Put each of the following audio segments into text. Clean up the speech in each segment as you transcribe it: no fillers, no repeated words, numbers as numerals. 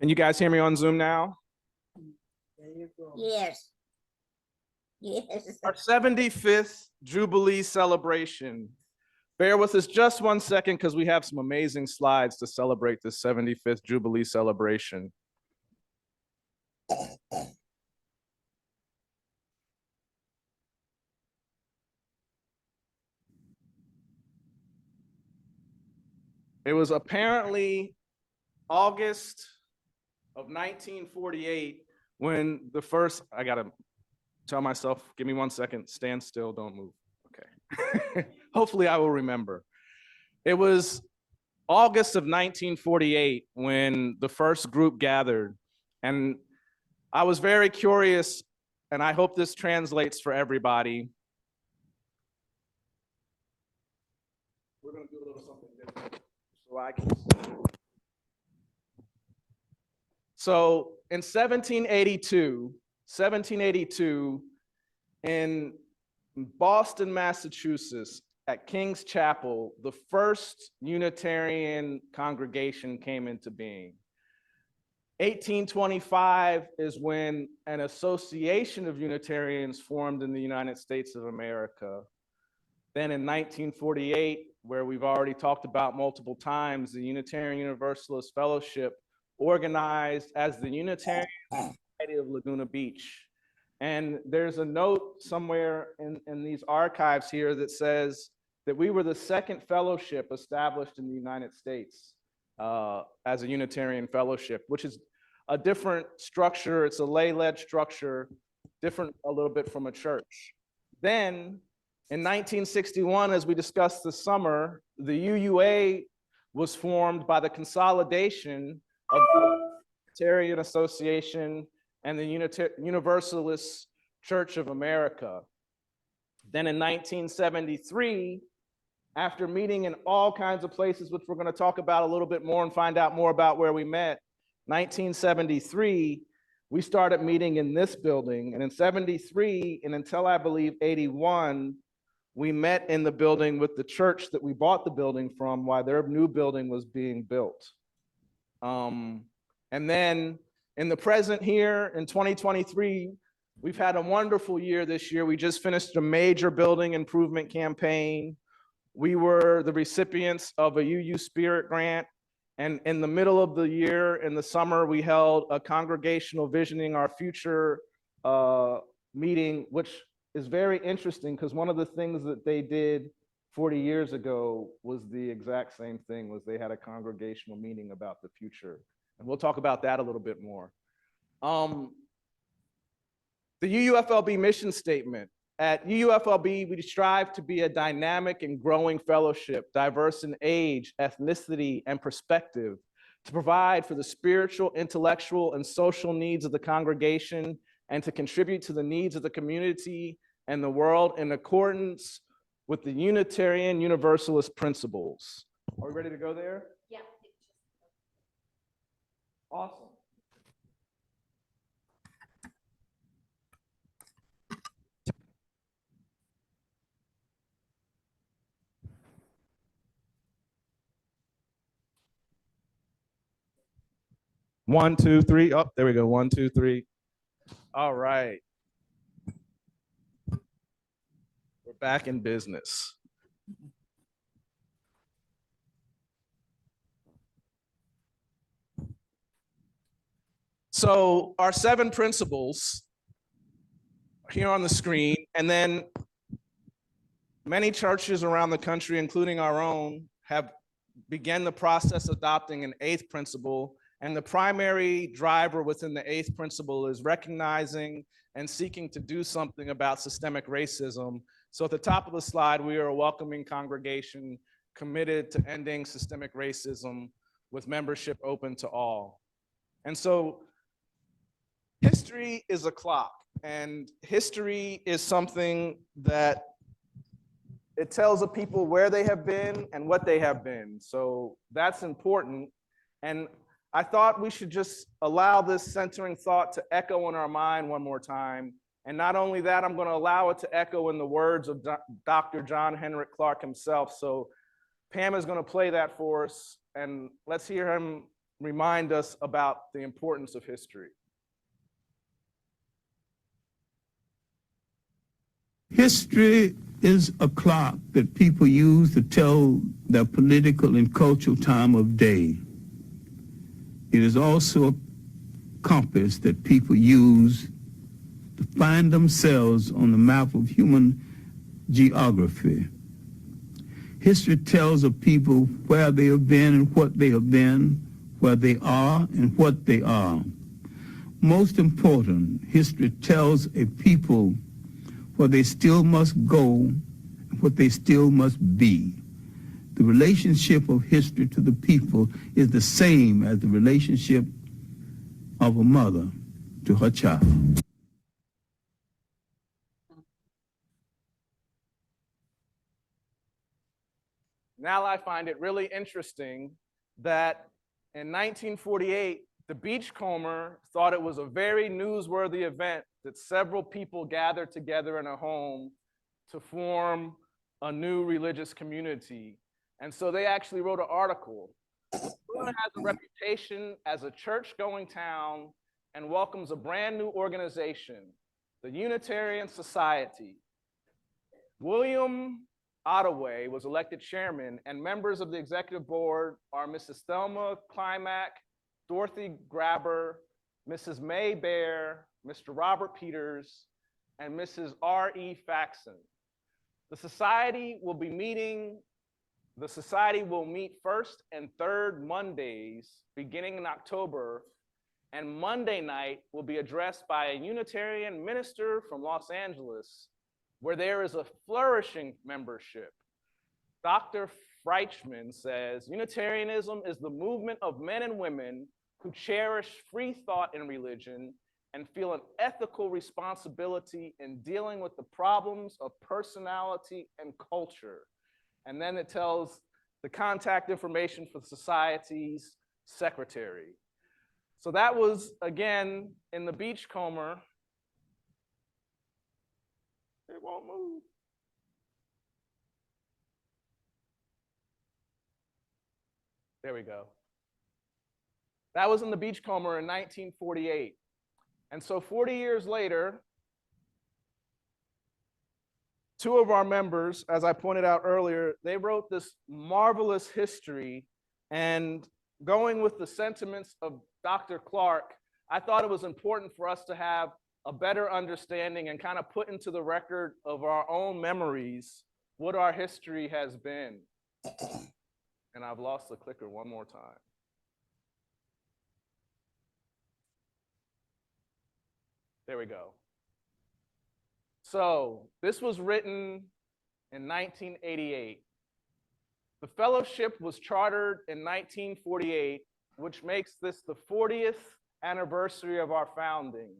Can you guys hear me on Zoom now? Yes. Yes. Our 75th Jubilee celebration. Bear with us just 1 second because we have some amazing slides to celebrate the 75th Jubilee celebration. It was apparently August of 1948 when the first, I gotta tell myself, give me 1 second, stand still, don't move. Okay. Hopefully I will remember. It was August of 1948 when the first group gathered, and I was very curious, and I hope this translates for everybody. We're gonna do a little something different so I can. So in 1782, in Boston, Massachusetts, at King's Chapel, the first Unitarian congregation came into being. 1825 is when an association of Unitarians formed in the United States of America. Then in 1948, where we've already talked about multiple times, the Unitarian Universalist Fellowship organized as the Unitarian Society of Laguna Beach. And there's a note somewhere in these archives here that says that we were the second fellowship established in the United States as a Unitarian fellowship, which is a different structure. It's a lay-led structure, different a little bit from a church. Then in 1961, as we discussed this summer, the UUA was formed by the consolidation of the Unitarian Association and the Universalist Church of America. Then in 1973, after meeting in all kinds of places, which we're going to talk about a little bit more and find out more about where we met, 1973, we started meeting in this building. And in 73, and until I believe 81, we met in the building with the church that we bought the building from while their new building was being built. And then in the present here, in 2023, we've had a wonderful year this year. We just finished a major building improvement campaign. We were the recipients of a UU Spirit grant. And in the middle of the year, in the summer, we held a congregational visioning our future meeting, which is very interesting because one of the things that they did 40 years ago was the exact same thing, was they had a congregational meeting about the future. And we'll talk about that a little bit more. The UUFLB mission statement. At UUFLB, we strive to be a dynamic and growing fellowship, diverse in age, ethnicity, and perspective, to provide for the spiritual, intellectual, and social needs of the congregation, and to contribute to the needs of the community and the world in accordance with the Unitarian Universalist principles. Are we ready to go there? Yeah. Awesome. One, two, three. Oh, there we go. 1, 2, 3. All right. We're back in business. So our 7 principles here on the screen, and then many churches around the country, including our own, have begun the process of adopting an 8th principle. And the primary driver within the 8th principle is recognizing and seeking to do something about systemic racism. So at the top of the slide, we are a welcoming congregation committed to ending systemic racism with membership open to all. And so history is a clock, and history is something that it tells the people where they have been and what they have been. So that's important. And I thought we should just allow this centering thought to echo in our mind one more time. And not only that, I'm going to allow it to echo in the words of Dr. John Henrik Clarke himself. So Pam is going to play that for us, and let's hear him remind us about the importance of history. History is a clock that people use to tell their political and cultural time of day. It is also a compass that people use to find themselves on the map of human geography. History tells of people where they have been and what they have been, where they are and what they are. Most important, history tells a people where they still must go and what they still must be. The relationship of history to the people is the same as the relationship of a mother to her child. Now I find it really interesting that in 1948, the Beachcomber thought it was a very newsworthy event that several people gathered together in a home to form a new religious community. And so they actually wrote an article. Laguna has a reputation as a church-going town and welcomes a brand new organization, the Unitarian Society. William Ottaway was elected chairman, and members of the executive board are Mrs. Thelma Climack, Dorothy Grabber, Mrs. May Bear, Mr. Robert Peters, and Mrs. R.E. Faxon. The society will meet first and third Mondays beginning in October, and Monday night will be addressed by a Unitarian minister from Los Angeles, where there is a flourishing membership. Dr. Freichman says, Unitarianism is the movement of men and women who cherish free thought in religion and feel an ethical responsibility in dealing with the problems of personality and culture. And then it tells the contact information for the society's secretary. So that was, again, in the Beachcomber. It won't move. There we go. That was in the Beachcomber in 1948. And so 40 years later, two of our members, as I pointed out earlier, they wrote this marvelous history, and going with the sentiments of Dr. Clark, I thought it was important for us to have a better understanding and kind of put into the record of our own memories what our history has been. And I've lost the clicker one more time. There we go. So this was written in 1988. The fellowship was chartered in 1948, which makes this the 40th anniversary of our founding.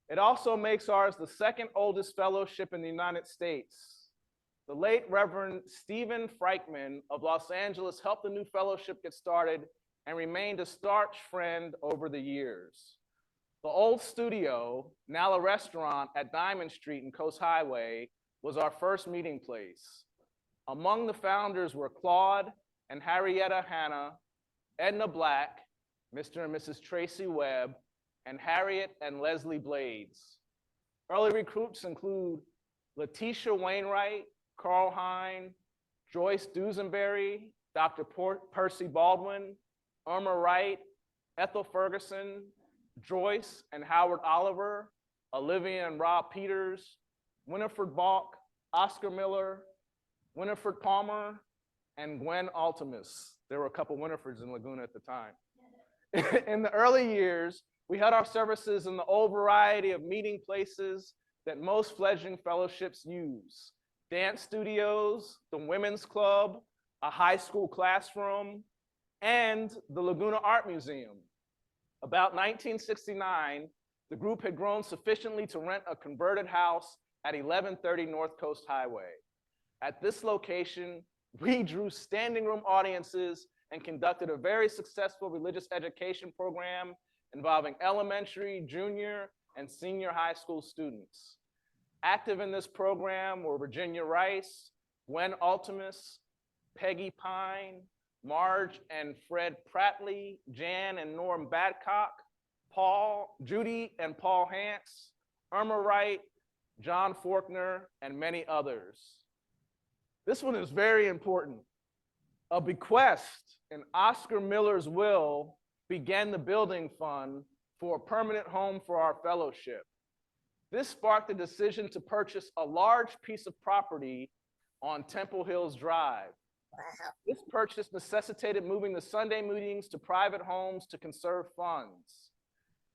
It also makes ours the second oldest fellowship in the United States. The late Reverend Stephen Freichman of Los Angeles helped the new fellowship get started and remained a staunch friend over the years. The old studio, now a restaurant at Diamond Street and Coast Highway, was our first meeting place. Among the founders were Claude and Harrietta Hanna, Edna Black, Mr. and Mrs. Tracy Webb, and Harriet and Leslie Blades. Early recruits include Letitia Wainwright, Carl Hine, Joyce Dusenberry, Dr. Percy Baldwin, Irma Wright, Ethel Ferguson, Joyce and Howard Oliver, Olivia and Rob Peters, Winifred Balk, Oscar Miller, Winifred Palmer, and Gwen Altimus. There were a couple Winifreds in Laguna at the time. In the early years, we held our services in the old variety of meeting places that most fledgling fellowships use: dance studios, the women's club, a high school classroom, and the Laguna Art Museum. About 1969, the group had grown sufficiently to rent a converted house at 1130 North Coast Highway. At this location, we drew standing room audiences and conducted a very successful religious education program involving elementary, junior, and senior high school students. Active in this program were Virginia Rice, Gwen Altimus, Peggy Pine, Marge and Fred Prattley, Jan and Norm Badcock, Paul, Judy and Paul Hance, Irma Wright, John Faulkner, and many others. This one is very important. A bequest in Oscar Miller's will began the building fund for a permanent home for our fellowship. This sparked the decision to purchase a large piece of property on Temple Hills Drive. Wow. This purchase necessitated moving the Sunday meetings to private homes to conserve funds.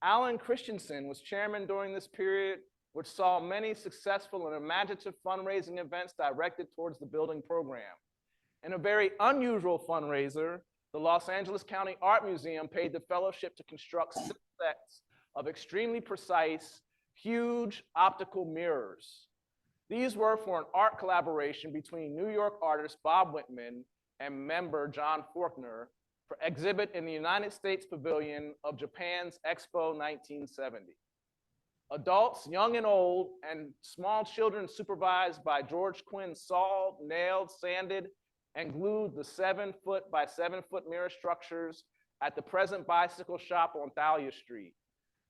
Alan Christensen was chairman during this period, which saw many successful and imaginative fundraising events directed towards the building program. In a very unusual fundraiser, the Los Angeles County Art Museum paid the fellowship to construct 6 sets of extremely precise, huge optical mirrors. These were for an art collaboration between New York artist Bob Whitman and member John Faulkner for exhibit in the United States Pavilion of Japan's Expo 1970. Adults, young and old, and small children supervised by George Quinn sawed, nailed, sanded, and glued the 7-foot by 7-foot mirror structures at the present bicycle shop on Thalia Street.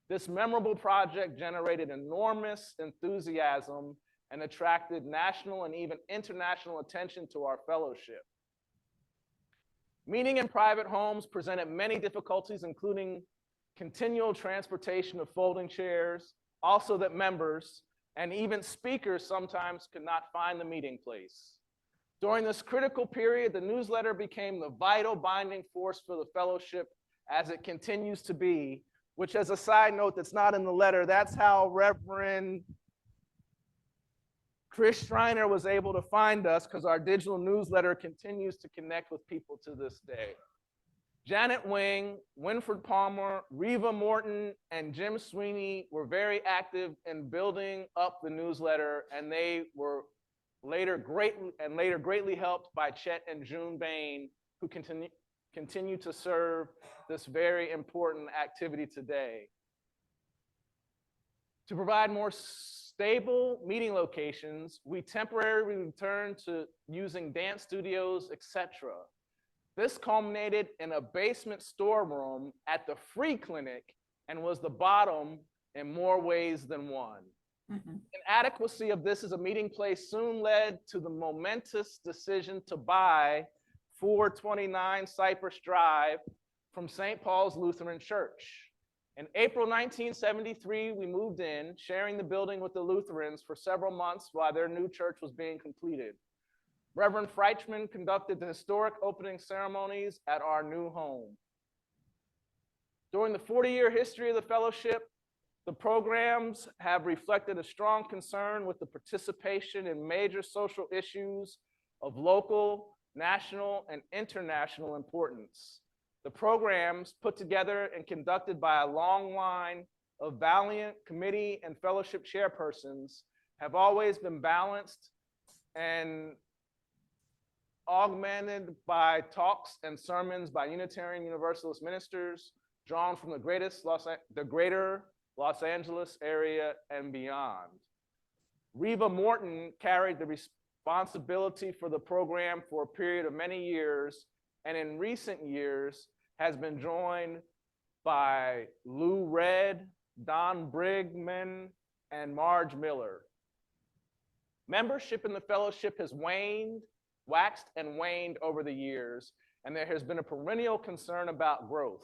This memorable project generated enormous enthusiasm and attracted national and even international attention to our fellowship. Meeting in private homes presented many difficulties, including continual transportation of folding chairs, also that members and even speakers sometimes could not find the meeting place. During this critical period, the newsletter became the vital binding force for the fellowship as it continues to be, which, as a side note that's not in the letter, that's how Reverend Chris Schreiner was able to find us, because our digital newsletter continues to connect with people to this day. Janet Wing, Winfred Palmer, Reva Morton, and Jim Sweeney were very active in building up the newsletter, and they were later greatly helped by Chet and June Bain, who continue to serve this very important activity today. To provide more stable meeting locations, we temporarily returned to using dance studios, etc. This culminated in a basement storeroom at the Free Clinic and was the bottom in more ways than one. Inadequacy of this as a meeting place soon led to the momentous decision to buy 429 Cypress Drive from St. Paul's Lutheran Church. In April 1973, we moved in, sharing the building with the Lutherans for several months while their new church was being completed. Reverend Freichman conducted the historic opening ceremonies at our new home. During the 40-year history of the fellowship, the programs have reflected a strong concern with the participation in major social issues of local, national, and international importance. The programs, put together and conducted by a long line of valiant committee and fellowship chairpersons, have always been balanced and augmented by talks and sermons by Unitarian Universalist ministers drawn from the greater Los Angeles area and beyond. Reva Morton carried the responsibility for the program for a period of many years, and in recent years has been joined by Lou Red, Don Brigman, and Marge Miller. Membership in the fellowship has waxed and waned over the years, and there has been a perennial concern about growth.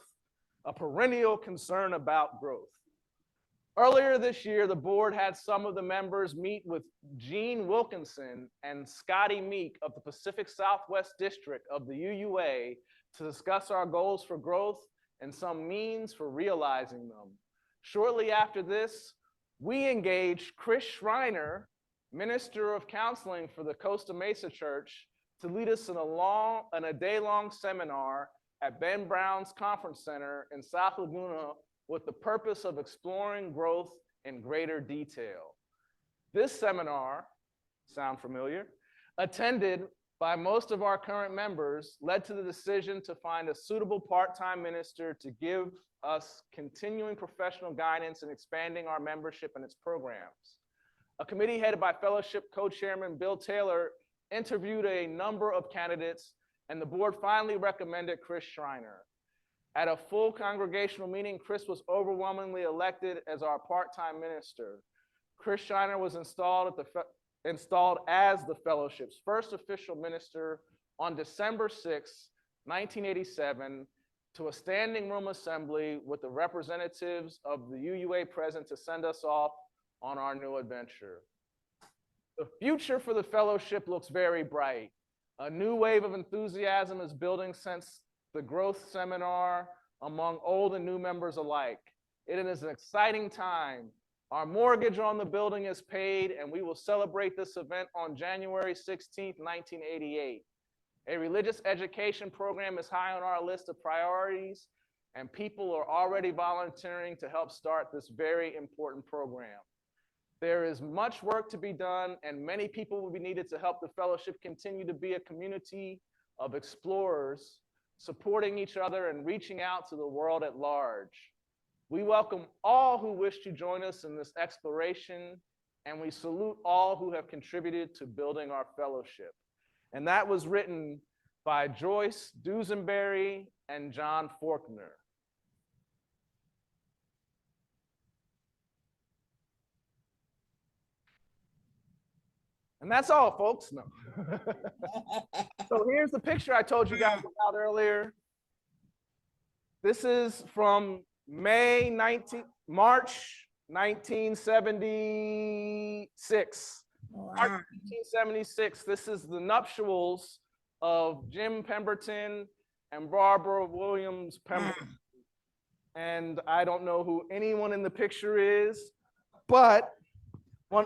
Earlier this year, the board had some of the members meet with Gene Wilkinson and Scotty Meek of the Pacific Southwest District of the UUA to discuss our goals for growth and some means for realizing them. Shortly after this, we engaged Chris Schreiner, Minister of Counseling for the Costa Mesa Church, to lead us in a day-long seminar at Ben Brown's Conference Center in South Laguna with the purpose of exploring growth in greater detail. This seminar, sound familiar, attended by most of our current members, led to the decision to find a suitable part-time minister to give us continuing professional guidance in expanding our membership and its programs. A committee headed by fellowship co-chairman Bill Taylor interviewed a number of candidates and the board finally recommended Chris Schreiner. At a full congregational meeting, Chris was overwhelmingly elected as our part-time minister. Chris Schreiner was installed as the fellowship's first official minister on December 6, 1987, to a standing room assembly with the representatives of the UUA present to send us off on our new adventure. The future for the fellowship looks very bright. A new wave of enthusiasm is building since the growth seminar among old and new members alike. It is an exciting time. Our mortgage on the building is paid, and we will celebrate this event on January 16, 1988. A religious education program is high on our list of priorities, and people are already volunteering to help start this very important program. There is much work to be done, and many people will be needed to help the fellowship continue to be a community of explorers, supporting each other and reaching out to the world at large. We welcome all who wish to join us in this exploration, and we salute all who have contributed to building our fellowship. And that was written by Joyce Dusenberry and John Faulkner. And that's all, folks. No. So here's the picture I told you guys about earlier. This is from March 1976. Wow. March 1976. This is the nuptials of Jim Pemberton and Barbara Williams Pemberton. And I don't know who anyone in the picture is, but one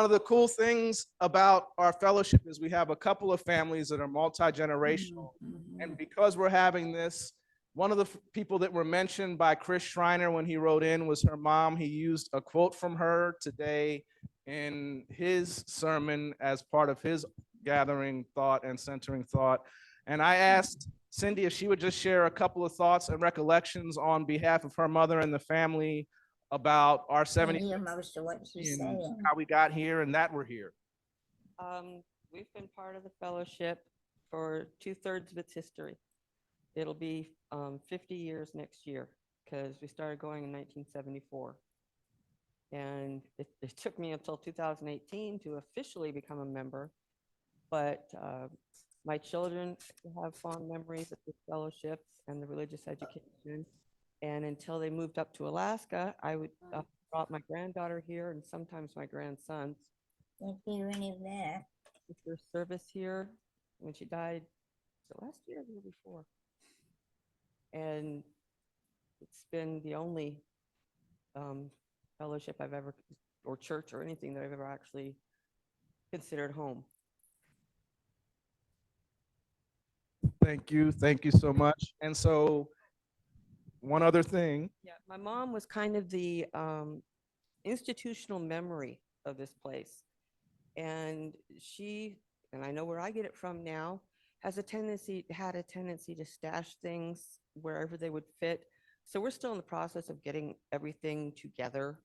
of the cool things about our fellowship is we have a couple of families that are multi-generational. And because we're having this, one of the people that were mentioned by Chris Schreiner when he wrote in was her mom. He used a quote from her today in his sermon as part of his gathering thought and centering thought. And I asked Cindy if she would just share a couple of thoughts and recollections on behalf of her mother and the family about our 70 hear most of what she's and saying. how we got here and that we're here. We've been part of the fellowship for 2/3 of its history. It'll be 50 years next year because we started going in 1974. And it took me until 2018 to officially become a member. But my children have fond memories of the fellowship and the religious education. And until they moved up to Alaska, I would brought my granddaughter here and sometimes my grandsons. Can't hear any of that. Her service here when she died, was it last year or the year before? And it's been the only fellowship I've ever, or church or anything that I've ever actually considered home. Thank you so much. And so one other thing. Yeah, my mom was kind of the institutional memory of this place. And she, and I know where I get it from now, had a tendency to stash things wherever they would fit. So we're still in the process of getting everything together.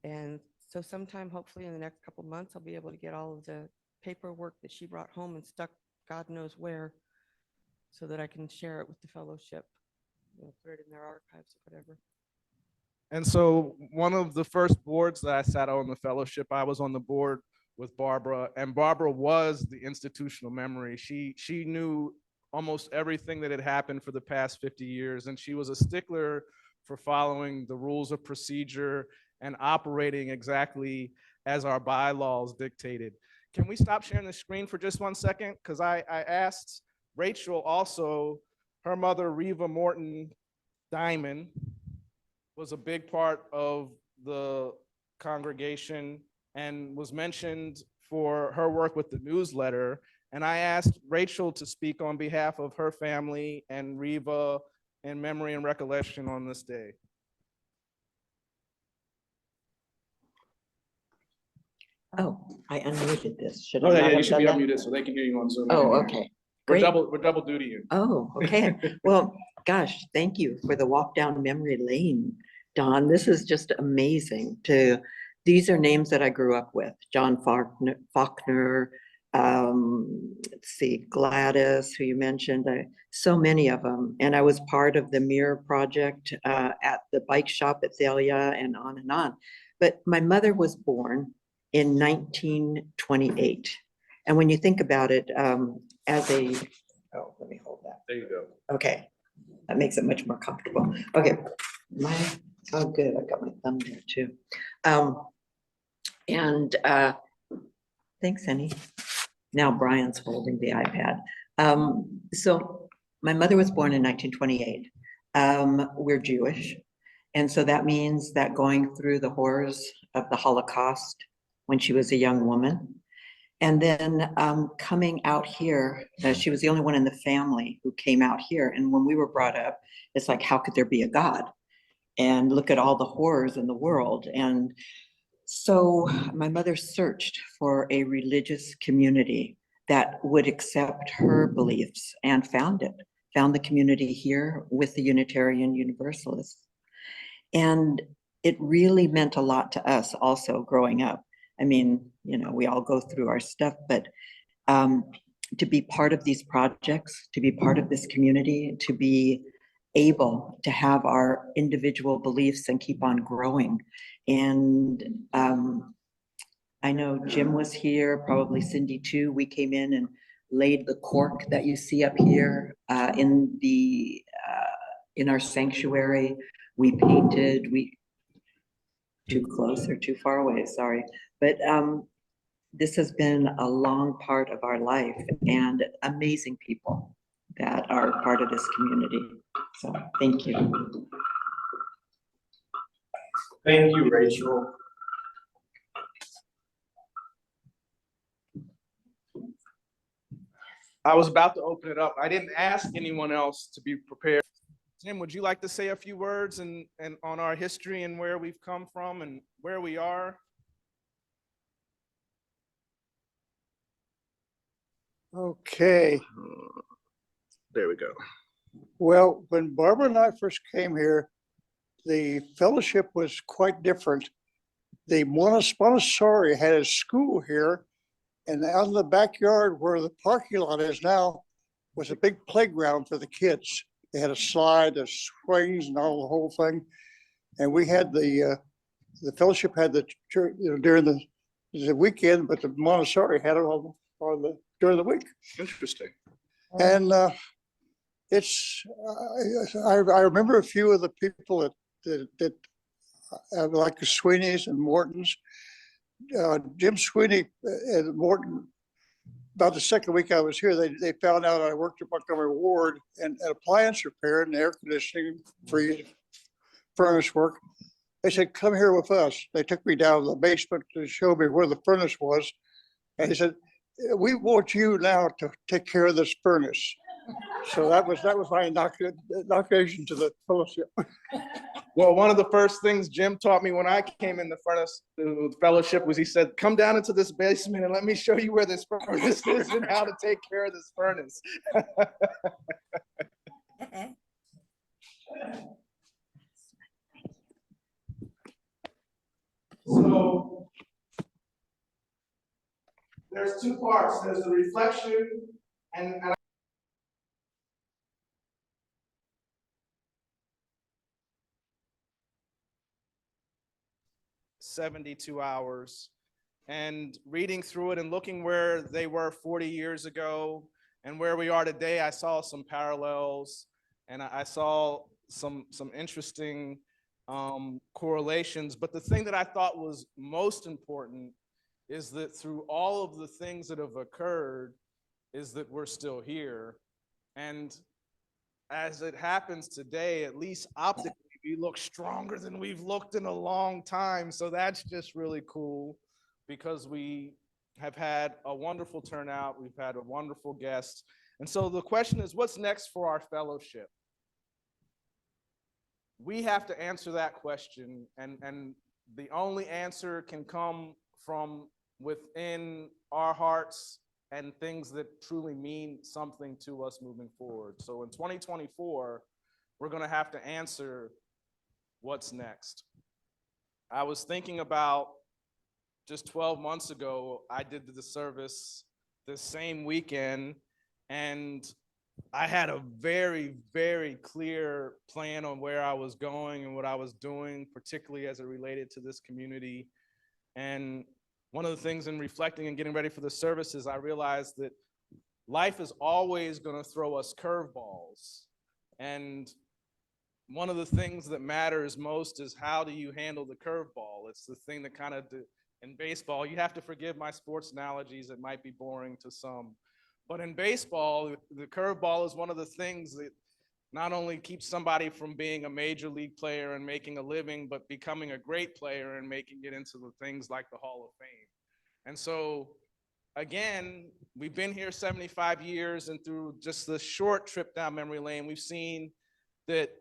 And so sometime, hopefully in the next couple of months, I'll be able to get all of the paperwork that she brought home and stuck God knows where, so that I can share it with the fellowship, put it in their archives or whatever. And so one of the first boards that I sat on the fellowship, I was on the board with Barbara, and Barbara was the institutional memory. She knew almost everything that had happened for the past 50 years, and she was a stickler for following the rules of procedure and operating exactly as our bylaws dictated. Can we stop sharing the screen for just 1 second? Because I asked Rachel also, her mother, Reva Morton Diamond, was a big part of the congregation and was mentioned for her work with the newsletter. And I asked Rachel to speak on behalf of her family and Reva in memory and recollection on this day. Oh, I unmuted this. Should Oh, I yeah, not you have should be done that? unmuted so they can hear you on Zoom. Oh, okay. We're Great. double dutying. Oh, okay. Well, gosh, thank you for the walk down memory lane, Don. This is just amazing. These are names that I grew up with. John Faulkner, let's see, Gladys, who you mentioned, so many of them. And I was part of the Mirror Project at the bike shop at Thalia and on and on. But my mother was born in 1928. And when you think about it, as a, oh, let me hold that. There you go. Okay, that makes it much more comfortable. Okay, oh good, I got my thumb there too. Thanks, Annie. Now Brian's holding the iPad. So my mother was born in 1928. We're Jewish. And so that means that going through the horrors of the Holocaust when she was a young woman, and then coming out here, she was the only one in the family who came out here. And when we were brought up, it's like, how could there be a God? And look at all the horrors in the world. And so my mother searched for a religious community that would accept her beliefs and found it, found the community here with the Unitarian Universalists. And it really meant a lot to us also growing up. I mean, you know, we all go through our stuff, but to be part of these projects, to be part of this community, to be able to have our individual beliefs and keep on growing. And I know Jim was here, probably Cindy too. We came in and laid the cork that you see up here in our sanctuary. We painted, too close or too far away, sorry. But this has been a long part of our life and amazing people that are part of this community. So thank you. Thank you, Rachel. I was about to open it up. I didn't ask anyone else to be prepared. Tim, would you like to say a few words and on our history and where we've come from and where we are? Okay. There we go. Well, when Barbara and I first came here, the fellowship was quite different. The Montessori had a school here, and out in the backyard where the parking lot is now was a big playground for the kids. They had a slide, the swings, and all the whole thing. And we had the fellowship had the church, you know, during the weekend, but the Montessori had it during the week. Interesting. And I remember a few of the people that like the Sweeneys and Mortons. Jim Sweeney and Morton, about the second week I was here, they found out I worked at Montgomery Ward and appliance repair and air conditioning, free furnace work. They said, come here with us. They took me down to the basement to show me where the furnace was. And they said, we want you now to take care of this furnace. So that was my inauguration to the fellowship. Well, one of the first things Jim taught me when I came in the fellowship was he said, come down into this basement and let me show you where this furnace is and how to take care of this furnace. So there's two parts. There's the reflection and 72 hours and reading through it and looking where they were 40 years ago and where we are today, I saw some parallels and I saw some interesting correlations. But the thing that I thought was most important is that through all of the things that have occurred is that we're still here. And as it happens today, at least optically, we look stronger than we've looked in a long time. So that's just really cool because we have had a wonderful turnout. We've had a wonderful guest. And so the question is, what's next for our fellowship? We have to answer that question. And the only answer can come from within our hearts and things that truly mean something to us moving forward. So in 2024, we're going to have to answer what's next. I was thinking about just 12 months ago, I did the service the same weekend, and I had a very, very clear plan on where I was going and what I was doing, particularly as it related to this community. And one of the things in reflecting and getting ready for the services, I realized that life is always going to throw us curveballs. And one of the things that matters most is how do you handle the curveball? It's the thing that kind of, in baseball, you have to forgive my sports analogies, it might be boring to some. But in baseball, the curveball is one of the things that not only keeps somebody from being a major league player and making a living, but becoming a great player and making it into the things like the Hall of Fame. And so, again, we've been here 75 years, and through just the short trip down memory lane, we've seen that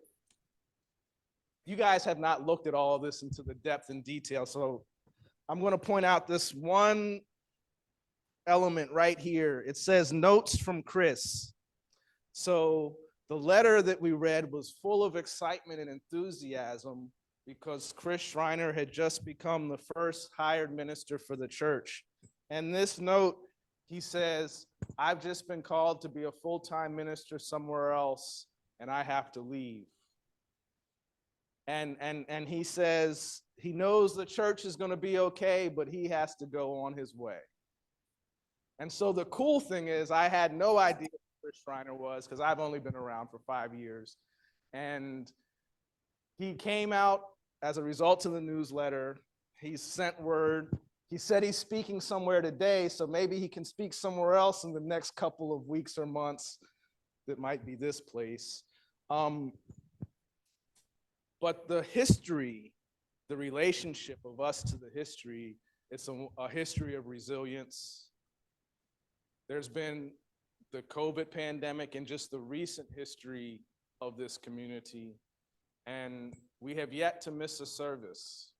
you guys have not looked at all of this into the depth and detail. So I'm going to point out this one element right here. It says notes from Chris. So the letter that we read was full of excitement and enthusiasm because Chris Schreiner had just become the first hired minister for the church. And this note, he says, I've just been called to be a full-time minister somewhere else, and I have to leave. And he says he knows the church is going to be okay, but he has to go on his way. And so the cool thing is I had no idea who Chris Schreiner was because I've only been around for 5 years. And he came out as a result of the newsletter. He sent word. He said he's speaking somewhere today, so maybe he can speak somewhere else in the next couple of weeks or months that might be this place. But the history, the relationship of us to the history, it's a history of resilience. There's been the COVID pandemic and just the recent history of this community, and we have yet to miss a service.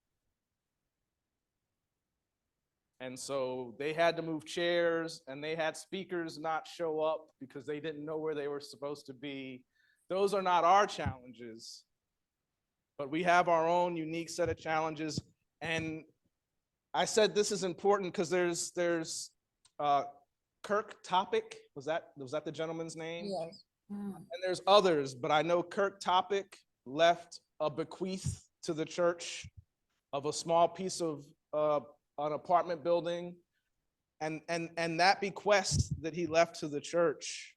And so they had to move chairs, and they had speakers not show up because they didn't know where they were supposed to be. Those are not our challenges, but we have our own unique set of challenges. And I said this is important because there's Kirk Topic, was that the gentleman's name? Yes. And there's others, but I know Kirk Topic left a bequeath to the church of a small piece of an apartment building, and that bequest that he left to the church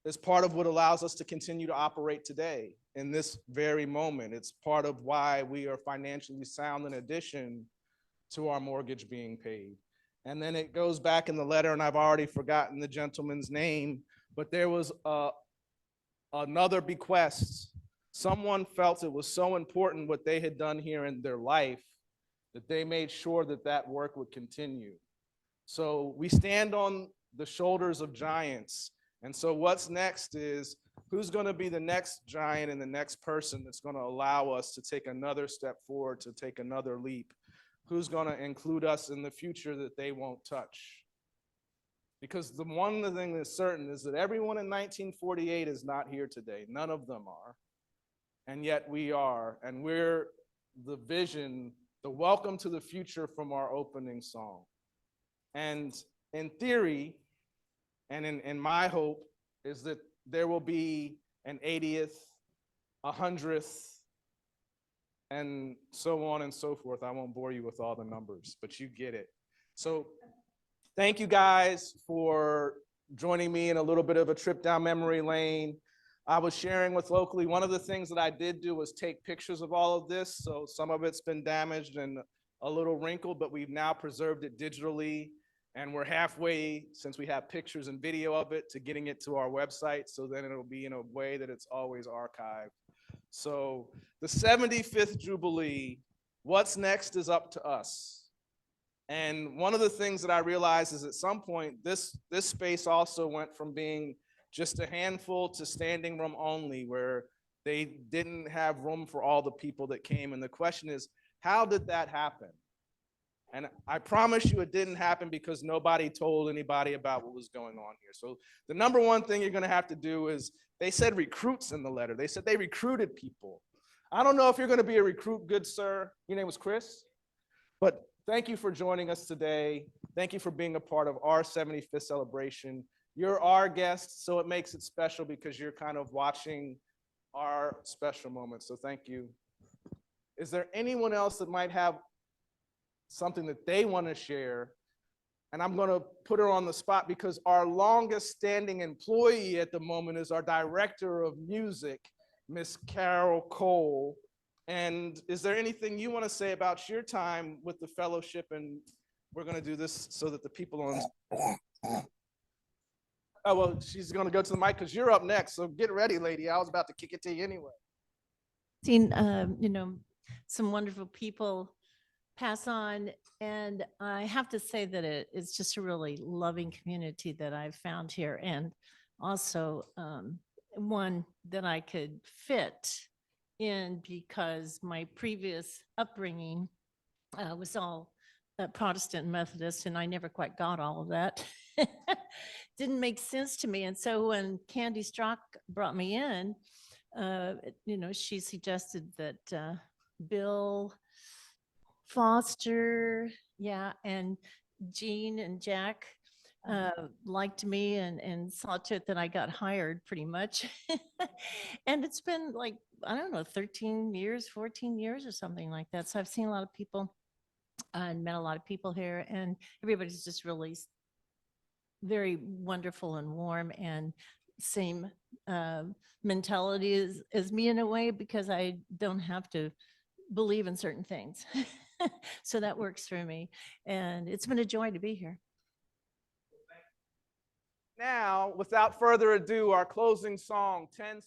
is part of what allows us to continue to operate today in this very moment. It's part of why we are financially sound in addition to our mortgage being paid. And then it goes back in the letter, and I've already forgotten the gentleman's name, but there was another bequest. Someone felt it was so important what they had done here in their life that they made sure that that work would continue. So we stand on the shoulders of giants. And so what's next is who's going to be the next giant and the next person that's going to allow us to take another step forward, to take another leap? Who's going to include us in the future that they won't touch? Because the one thing that's certain is that everyone in 1948 is not here today. None of them are. And yet we are. And we're the vision, the welcome to the future from our opening song. And in theory, and in my hope, is that there will be an 80th, 100th, and so on and so forth. I won't bore you with all the numbers, but you get it. So thank you guys for joining me in a little bit of a trip down memory lane. I was sharing with Locally, one of the things that I did do was take pictures of all of this. So some of it's been damaged and a little wrinkled, but we've now preserved it digitally. And we're halfway, since we have pictures and video of it, to getting it to our website. So then it'll be in a way that it's always archived. So the 75th Jubilee, what's next is up to us. And one of the things that I realized is at some point, this space also went from being just a handful to standing room only, where they didn't have room for all the people that came. And the question is, how did that happen? And I promise you it didn't happen because nobody told anybody about what was going on here. So the number one thing you're gonna have to do is, they said recruits in the letter. They said they recruited people. I don't know if you're gonna be a recruit, good sir. Your name was Chris? But Thank you for joining us today. Thank you for being a part of our 75th celebration. You're our guest, so it makes it special because you're kind of watching our special moment. So thank you. Is there anyone else that might have something that they want to share? And I'm going to put her on the spot because our longest standing employee at the moment is our director of music, Miss Carole. And is there anything you want to say about your time with the fellowship? And we're going to do this so that the people on. Oh, well, she's going to go to the mic because you're up next. So get ready, lady. I was about to kick it to you anyway. Seen, some wonderful people pass on. And I have to say that it's just a really loving community that I've found here. And also one that I could fit in because my previous upbringing was all Protestant Methodist, and I never quite got all of that. Didn't make sense to me. And so when Candy Strock brought me in, she suggested that Bill Foster, and Jean and Jack liked me and saw to it that I got hired pretty much. And it's been like, I don't know, 13 years, 14 years or something like that. So I've seen a lot of people and met a lot of people here, and everybody's just really very wonderful and warm and same mentality as me in a way, because I don't have to believe in certain things. So that works for me. And it's been a joy to be here. Now, without further ado, our closing song, 10-6.